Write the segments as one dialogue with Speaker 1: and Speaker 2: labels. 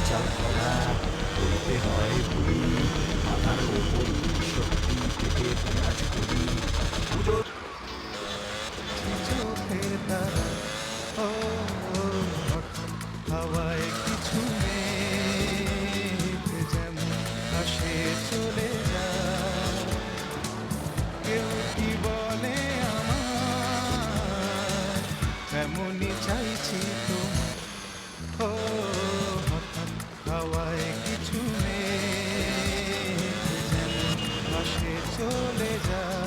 Speaker 1: চাল করা করতে হয় বুড়ি, মাথার ওপর শক্তি পেটে কাজ করি পুজো।
Speaker 2: চোখের তারা ও হঠাৎ হাওয়ায় কিছু মেঘ যেমন আসে চলে যায়, কেউ কি বলে আমার এমনই চাইছি তোমার। ও হঠাৎ হাওয়ায় কিছু মেঘ যেমন আসে চলে যায়।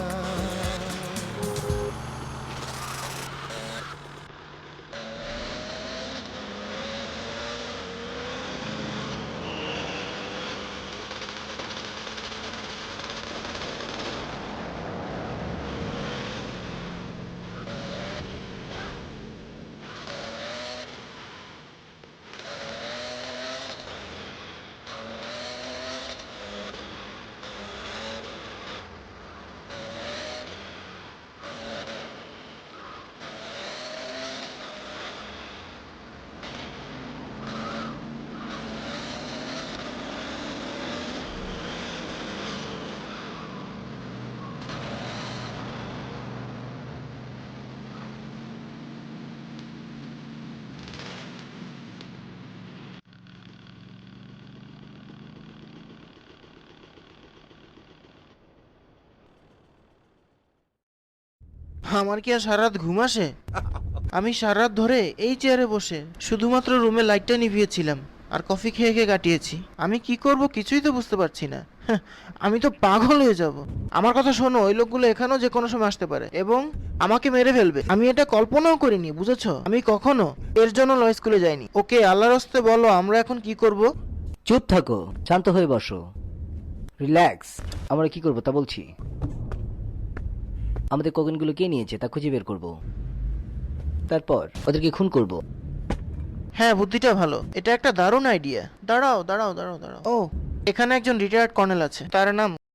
Speaker 3: আমার কি আর সারা রাত ঘুম আসে? আমি সারা রাত ধরে এই চেয়ারে বসে শুধুমাত্র রুমে লাইটটা নিভিয়েছিলাম আর কফি খেয়ে খেয়ে কাটিয়েছি। আমি কি করব কিছুই তো বুঝতে পারছি না। হ্যাঁ, আমি তো পাগল হয়ে যাব। আমার কথা শোনো, ওই লোকগুলো এখানেও যে কোনো সময় আসতে পারে এবং আমাকে মেরে ফেলবে। আমি এটা কল্পনাও করিনি, বুঝেছো? আমি কখনো এর জন্য ল স্কুলে যাইনি। ওকে, আল্লাহর হস্তে বলো আমরা এখন কি করব?
Speaker 4: চুপ থাকো, শান্ত হয়ে বসো, রিল্যাক্স। আমরা কি করব তা বলছি। আমাদের কোকেনগুলো কে নিয়েছে তা খুঁজে বের করব, তারপর ওদেরকে খুন করব।
Speaker 3: হ্যাঁ, বুদ্ধিটা ভালো। এটা একটা দারুণ আইডিয়া। দাঁড়াও দাঁড়াও দাঁড়াও দাঁড়াও, ও এখানে একজন রিটায়ার্ড কর্নেল আছে, তার নাম